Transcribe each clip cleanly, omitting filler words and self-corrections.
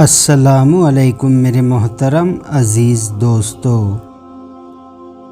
अस्सलामु अलैकुम मेरे मोहतरम अज़ीज़ दोस्तों।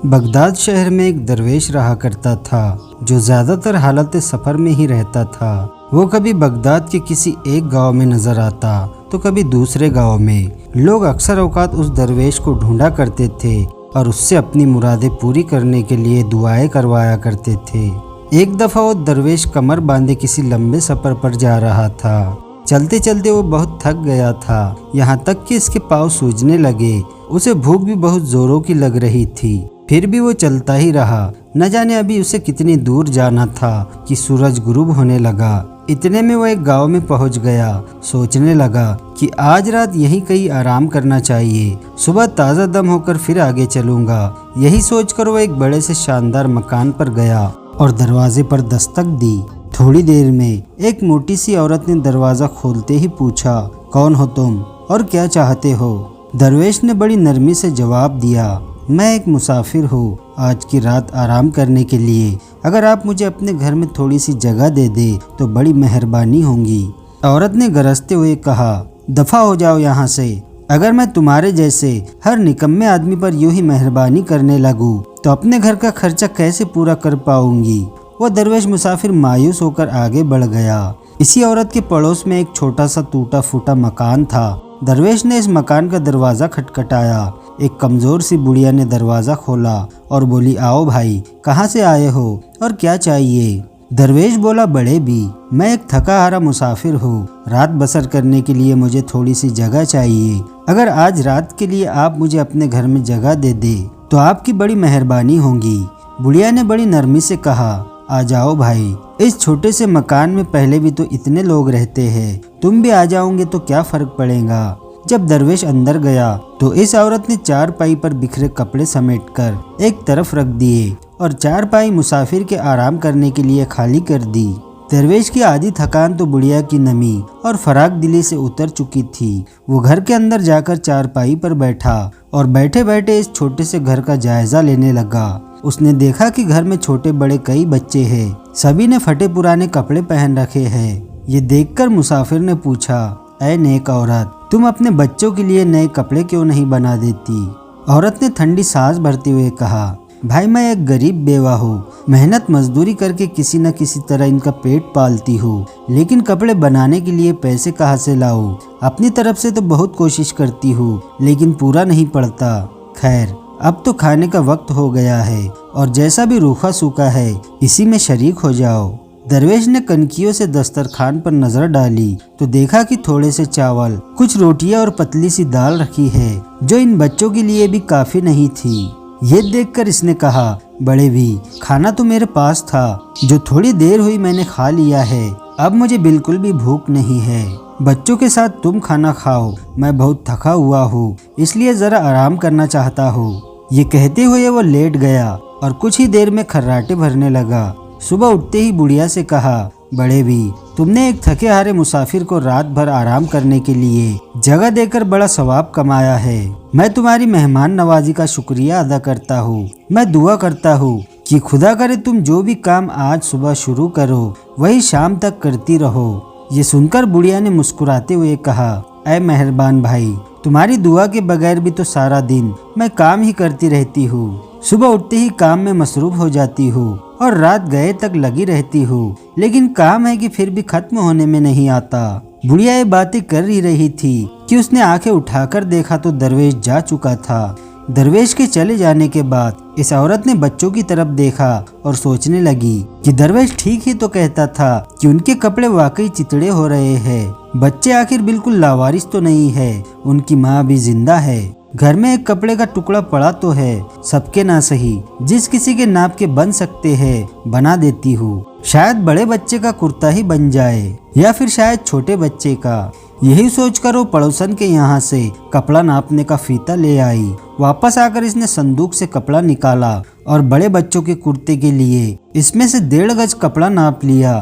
बगदाद शहर में एक दरवेश रहा करता था जो ज़्यादातर हालत सफ़र में ही रहता था। वो कभी बगदाद के किसी एक गांव में नज़र आता तो कभी दूसरे गांव में। लोग अक्सर औकात उस दरवेश को ढूंढा करते थे और उससे अपनी मुरादें पूरी करने के लिए दुआएं करवाया करते थे। एक दफ़ा वो दरवेश कमर बांधे किसी लंबे सफ़र पर जा रहा था। चलते चलते वो बहुत थक गया था, यहाँ तक कि इसके पाँव सूजने लगे। उसे भूख भी बहुत जोरों की लग रही थी, फिर भी वो चलता ही रहा। न जाने अभी उसे कितनी दूर जाना था कि सूरज गुरूब होने लगा। इतने में वो एक गांव में पहुंच गया। सोचने लगा कि आज रात यहीं कहीं आराम करना चाहिए, सुबह ताज़ा दम होकर फिर आगे चलूंगा। यही सोचकर वो एक बड़े से शानदार मकान पर गया और दरवाजे पर दस्तक दी। थोड़ी देर में एक मोटी सी औरत ने दरवाज़ा खोलते ही पूछा, कौन हो तुम और क्या चाहते हो? दरवेश ने बड़ी नरमी से जवाब दिया, मैं एक मुसाफिर हूँ, आज की रात आराम करने के लिए। अगर आप मुझे अपने घर में थोड़ी सी जगह दे दे तो बड़ी मेहरबानी होगी। औरत ने गरजते हुए कहा, दफ़ा हो जाओ यहाँ से। अगर मैं तुम्हारे जैसे हर निकम्मे आदमी पर यूं ही मेहरबानी करने लगूँ तो अपने घर का खर्चा कैसे पूरा कर पाऊंगी? वो दरवेश मुसाफिर मायूस होकर आगे बढ़ गया। इसी औरत के पड़ोस में एक छोटा सा टूटा फूटा मकान था। दरवेश ने इस मकान का दरवाज़ा खटखटाया। एक कमज़ोर सी बुढ़िया ने दरवाज़ा खोला और बोली, आओ भाई, कहाँ से आए हो और क्या चाहिए? दरवेश बोला, बड़े भी, मैं एक थका हारा मुसाफिर हूँ। रात बसर करने के लिए मुझे थोड़ी सी जगह चाहिए। अगर आज रात के लिए आप मुझे अपने घर में जगह दे दे तो आपकी बड़ी मेहरबानी होगी। बुढ़िया ने बड़ी नरमी से कहा, आ जाओ भाई, इस छोटे से मकान में पहले भी तो इतने लोग रहते हैं, तुम भी आ जाओगे तो क्या फर्क पड़ेगा। जब दरवेश अंदर गया तो इस औरत ने चारपाई पर बिखरे कपड़े समेटकर एक तरफ रख दिए और चारपाई मुसाफिर के आराम करने के लिए खाली कर दी। दरवेश की आधी थकान तो बुढ़िया की नमी और फराक दिली से उतर चुकी थी। वो घर के अंदर जाकर चारपाई पर बैठा और बैठे बैठे इस छोटे से घर का जायजा लेने लगा। उसने देखा कि घर में छोटे बड़े कई बच्चे हैं, सभी ने फटे पुराने कपड़े पहन रखे हैं। ये देखकर मुसाफिर ने पूछा, ऐ नेक औरत, तुम अपने बच्चों के लिए नए कपड़े क्यों नहीं बना देती? औरत ने ठंडी सांस भरते हुए कहा, भाई, मैं एक गरीब बेवा हूँ, मेहनत मजदूरी करके किसी न किसी तरह इनका पेट पालती हूँ, लेकिन कपड़े बनाने के लिए पैसे कहाँ से लाऊं? अपनी तरफ से तो बहुत कोशिश करती हूँ लेकिन पूरा नहीं पड़ता। खैर, अब तो खाने का वक्त हो गया है और जैसा भी रूखा सूखा है इसी में शरीक हो जाओ। दरवेश ने कनकियों से दस्तरखान पर नजर डाली तो देखा कि थोड़े से चावल, कुछ रोटियां और पतली सी दाल रखी है जो इन बच्चों के लिए भी काफी नहीं थी। ये देखकर इसने कहा, बड़े भी, खाना तो मेरे पास था, जो थोड़ी देर हुई मैंने खा लिया है, अब मुझे बिल्कुल भी भूख नहीं है। बच्चों के साथ तुम खाना खाओ, मैं बहुत थका हुआ हूँ, इसलिए जरा आराम करना चाहता हूँ। ये कहते हुए वो लेट गया और कुछ ही देर में खर्राटे भरने लगा। सुबह उठते ही बुढ़िया से कहा, बड़े भी, तुमने एक थके हारे मुसाफिर को रात भर आराम करने के लिए जगह देकर बड़ा सवाब कमाया है। मैं तुम्हारी मेहमान नवाजी का शुक्रिया अदा करता हूँ। मैं दुआ करता हूँ कि खुदा करे तुम जो भी काम आज सुबह शुरू करो वही शाम तक करती रहो। ये सुनकर बुढ़िया ने मुस्कुराते हुए कहा, ऐ मेहरबान भाई, तुम्हारी दुआ के बगैर भी तो सारा दिन मैं काम ही करती रहती हूँ। सुबह उठते ही काम में मसरूफ हो जाती हूँ और रात गए तक लगी रहती हूँ, लेकिन काम है कि फिर भी खत्म होने में नहीं आता। बुढ़िया ये बातें कर ही रही थी कि उसने आंखें उठाकर देखा तो दरवेश जा चुका था। दरवेश के चले जाने के बाद इस औरत ने बच्चों की तरफ देखा और सोचने लगी कि दरवेश ठीक ही तो कहता था कि उनके कपड़े वाकई चितड़े हो रहे हैं। बच्चे आखिर बिल्कुल लावारिस तो नहीं है, उनकी माँ भी जिंदा है। घर में एक कपड़े का टुकड़ा पड़ा तो है, सबके ना सही, जिस किसी के नाप के बन सकते हैं बना देती हूँ। शायद बड़े बच्चे का कुर्ता ही बन जाए या फिर शायद छोटे बच्चे का। यही सोचकर वो पड़ोसन के यहाँ से कपड़ा नापने का फीता ले आई। वापस आकर इसने संदूक से कपड़ा निकाला और बड़े बच्चों के कुर्ते के लिए इसमें से 1.5 गज कपड़ा नाप लिया।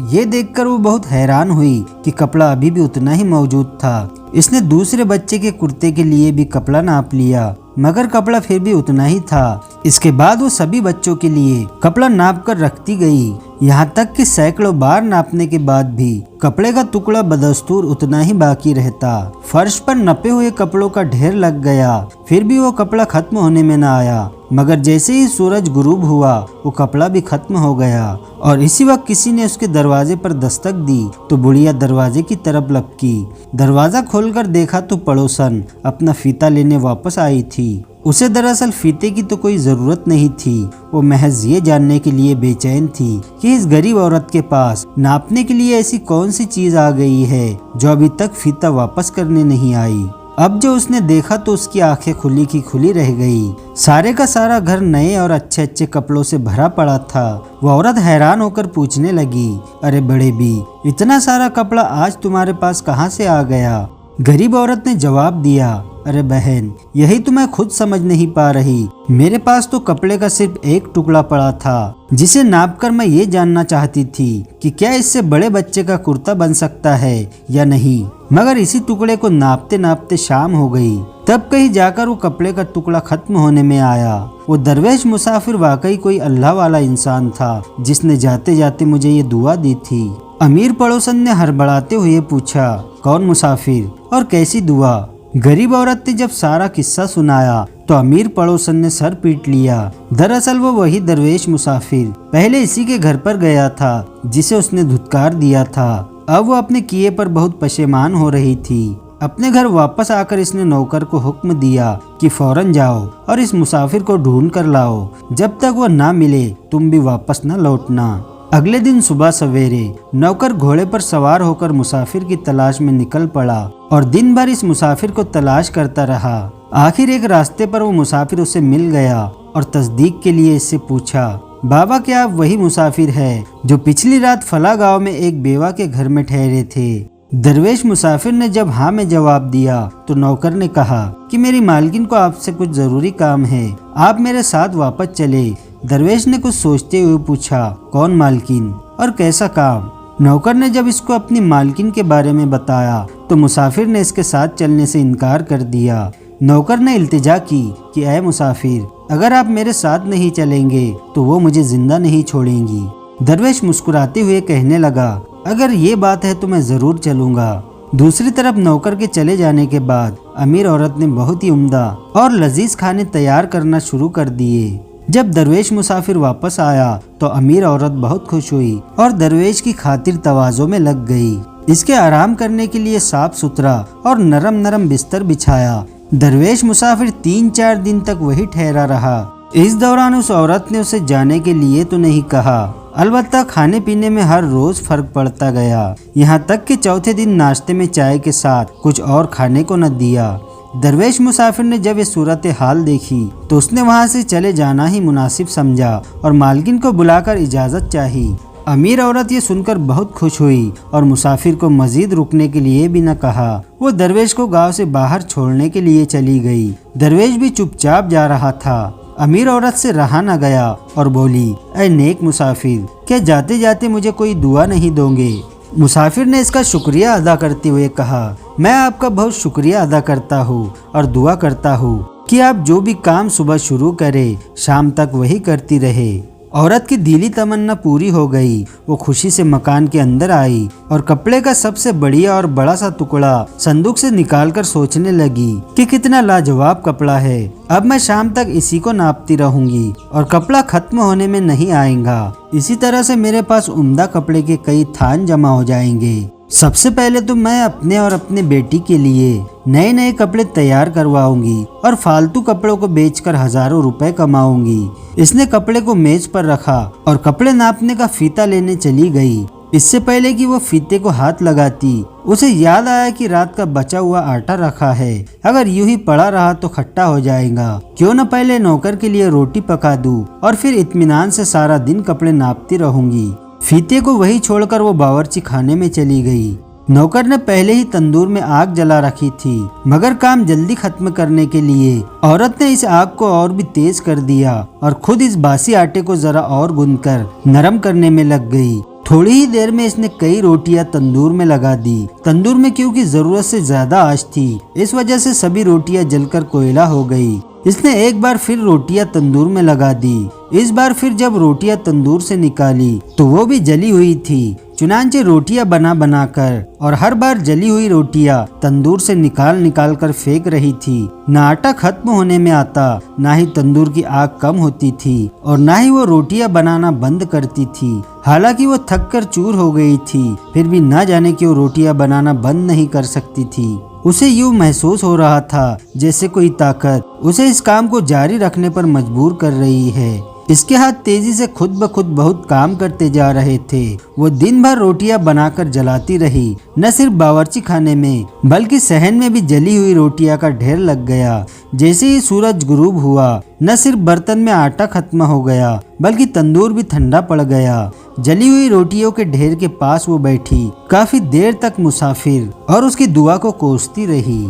ये देखकर वो बहुत हैरान हुई कि कपड़ा अभी भी उतना ही मौजूद था। इसने दूसरे बच्चे के कुर्ते के लिए भी कपड़ा नाप लिया, मगर कपड़ा फिर भी उतना ही था। इसके बाद वो सभी बच्चों के लिए कपड़ा नाप कर रखती गई। यहाँ तक कि सैकड़ों बार नापने के बाद भी कपड़े का टुकड़ा बदस्तूर उतना ही बाकी रहता। फर्श पर नपे हुए कपड़ों का ढेर लग गया, फिर भी वो कपड़ा खत्म होने में न आया। मगर जैसे ही सूरज गुरूब हुआ वो कपड़ा भी खत्म हो गया। और इसी वक्त किसी ने उसके दरवाजे पर दस्तक दी तो बुढ़िया दरवाजे की तरफ लपकी। दरवाजा खोलकर देखा तो पड़ोसन अपना फीता लेने वापस आई थी। उसे दरअसल फीते की तो कोई जरूरत नहीं थी, वो महज ये जानने के लिए बेचैन थी कि इस गरीब औरत के पास नापने के लिए ऐसी कौन सी चीज आ गई है जो अभी तक फीता वापस करने नहीं आई। अब जो उसने देखा तो उसकी आंखें खुली की खुली रह गई। सारे का सारा घर नए और अच्छे अच्छे कपड़ों से भरा पड़ा था। वो औरत हैरान होकर पूछने लगी, अरे बड़े भी, इतना सारा कपड़ा आज तुम्हारे पास कहाँ से आ गया? गरीब औरत ने जवाब दिया, अरे बहन, यही तो मैं खुद समझ नहीं पा रही। मेरे पास तो कपड़े का सिर्फ एक टुकड़ा पड़ा था, जिसे नापकर मैं ये जानना चाहती थी कि क्या इससे बड़े बच्चे का कुर्ता बन सकता है या नहीं। मगर इसी टुकड़े को नापते नापते शाम हो गई। तब कहीं जाकर वो कपड़े का टुकड़ा खत्म होने में आया। वो दरवेश मुसाफिर वाकई कोई अल्लाह वाला इंसान था, जिसने जाते जाते मुझे ये दुआ दी थी। अमीर पड़ोसन ने हड़बड़ाते हुए पूछा, कौन मुसाफिर और कैसी दुआ? गरीब औरत ने जब सारा किस्सा सुनाया तो अमीर पड़ोसन ने सर पीट लिया। दरअसल वो वही दरवेश मुसाफिर पहले इसी के घर पर गया था जिसे उसने धुतकार दिया था। अब वो अपने किए पर बहुत पशेमान हो रही थी। अपने घर वापस आकर इसने नौकर को हुक्म दिया कि फौरन जाओ और इस मुसाफिर को ढूंढ कर लाओ। जब तक वो ना मिले तुम भी वापस न लौटना। अगले दिन सुबह सवेरे नौकर घोड़े पर सवार होकर मुसाफिर की तलाश में निकल पड़ा और दिन भर इस मुसाफिर को तलाश करता रहा। आखिर एक रास्ते पर वो मुसाफिर उसे मिल गया और तस्दीक के लिए इससे पूछा, बाबा क्या आप वही मुसाफिर है जो पिछली रात फला गांव में एक बेवा के घर में ठहरे थे? दरवेश मुसाफिर ने जब हाँ में जवाब दिया तो नौकर ने कहा कि मेरी मालकिन को आपसे कुछ जरूरी काम है, आप मेरे साथ वापस चले। दरवेश ने कुछ सोचते हुए पूछा, कौन मालकिन और कैसा काम? नौकर ने जब इसको अपनी मालकिन के बारे में बताया तो मुसाफिर ने इसके साथ चलने से इनकार कर दिया। नौकर ने इल्तिजा की कि ऐ मुसाफिर, अगर आप मेरे साथ नहीं चलेंगे तो वो मुझे जिंदा नहीं छोड़ेंगी। दरवेश मुस्कुराते हुए कहने लगा, अगर ये बात है तो मैं जरूर चलूंगा। दूसरी तरफ नौकर के चले जाने के बाद अमीर औरत ने बहुत ही उम्दा और लजीज खाने तैयार करना शुरू कर दिए। जब दरवेश मुसाफिर वापस आया तो अमीर औरत बहुत खुश हुई और दरवेश की खातिर तवाज़ो में लग गई। इसके आराम करने के लिए साफ सुथरा और नरम नरम बिस्तर बिछाया। दरवेश मुसाफिर 3-4 दिन तक वही ठहरा रहा। इस दौरान उस औरत ने उसे जाने के लिए तो नहीं कहा, अलबत्ता खाने पीने में हर रोज फर्क पड़ता गया। यहाँ तक कि चौथे दिन नाश्ते में चाय के साथ कुछ और खाने को न दिया। दरवेश मुसाफिर ने जब ये सूरत हाल देखी तो उसने वहाँ से चले जाना ही मुनासिब समझा और मालकिन को बुलाकर इजाज़त चाही। अमीर औरत ये सुनकर बहुत खुश हुई और मुसाफिर को मजीद रुकने के लिए भी न कहा। वो दरवेश को गांव से बाहर छोड़ने के लिए चली गई। दरवेश भी चुपचाप जा रहा था। अमीर औरत से रहा न गया और बोली, ऐ नेक मुसाफिर, क्या जाते जाते मुझे कोई दुआ नहीं दोगे? मुसाफिर ने इसका शुक्रिया अदा करते हुए कहा, मैं आपका बहुत शुक्रिया अदा करता हूँ और दुआ करता हूँ कि आप जो भी काम सुबह शुरू करें शाम तक वही करती रहे। औरत की दिली तमन्ना पूरी हो गई। वो खुशी से मकान के अंदर आई और कपड़े का सबसे बढ़िया और बड़ा सा टुकड़ा संदूक से निकालकर सोचने लगी कि कितना लाजवाब कपड़ा है। अब मैं शाम तक इसी को नापती रहूंगी और कपड़ा खत्म होने में नहीं आएगा। इसी तरह से मेरे पास उम्दा कपड़े के कई थान जमा हो जाएंगे। सबसे पहले तो मैं अपने और अपने बेटी के लिए नए नए कपड़े तैयार करवाऊंगी और फालतू कपड़ों को बेचकर हजारों रुपए कमाऊंगी। इसने कपड़े को मेज पर रखा और कपड़े नापने का फीता लेने चली गई। इससे पहले कि वो फीते को हाथ लगाती उसे याद आया कि रात का बचा हुआ आटा रखा है, अगर यूं ही पड़ा रहा तो खट्टा हो जाएगा। क्यों न पहले नौकर के लिए रोटी पका दूं और फिर इत्मीनान से सारा दिन कपड़े नापती रहूंगी। फीते को वही छोड़कर वो बावर्ची खाने में चली गई। नौकर ने पहले ही तंदूर में आग जला रखी थी, मगर काम जल्दी खत्म करने के लिए औरत ने इस आग को और भी तेज कर दिया और खुद इस बासी आटे को जरा और गूंथकर नरम करने में लग गई। थोड़ी ही देर में इसने कई रोटियां तंदूर में लगा दी। तंदूर में क्योंकि जरूरत से ज्यादा आंच थी, इस वजह से सभी रोटियां जलकर कोयला हो गई। इसने एक बार फिर रोटियां तंदूर में लगा दी। इस बार फिर जब रोटियां तंदूर से निकाली तो वो भी जली हुई थी। चुनांचे रोटियां बना कर और हर बार जली हुई रोटियां तंदूर से निकाल कर फेंक रही थी। न आटा खत्म होने में आता, ना ही तंदूर की आग कम होती थी और ना ही वो रोटियां बनाना बंद करती थी। हालांकि वो थक कर चूर हो गई थी, फिर भी न जाने क्यों रोटियां बनाना बंद नहीं कर सकती थी। उसे यूं महसूस हो रहा था जैसे कोई ताकत उसे इस काम को जारी रखने पर मजबूर कर रही है। इसके हाथ तेजी से खुद ब खुद बहुत काम करते जा रहे थे। वो दिन भर रोटियां बनाकर जलाती रही। न सिर्फ बावर्ची खाने में बल्कि सहन में भी जली हुई रोटियां का ढेर लग गया। जैसे ही सूरज गुरूब हुआ, न सिर्फ बर्तन में आटा खत्म हो गया बल्कि तंदूर भी ठंडा पड़ गया। जली हुई रोटियों के ढेर के पास वो बैठी काफी देर तक मुसाफिर और उसकी दुआ को कोसती रही।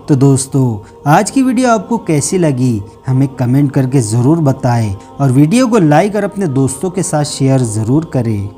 तो दोस्तों, आज की वीडियो आपको कैसी लगी हमें कमेंट करके ज़रूर बताएं और वीडियो को लाइक और अपने दोस्तों के साथ शेयर ज़रूर करें।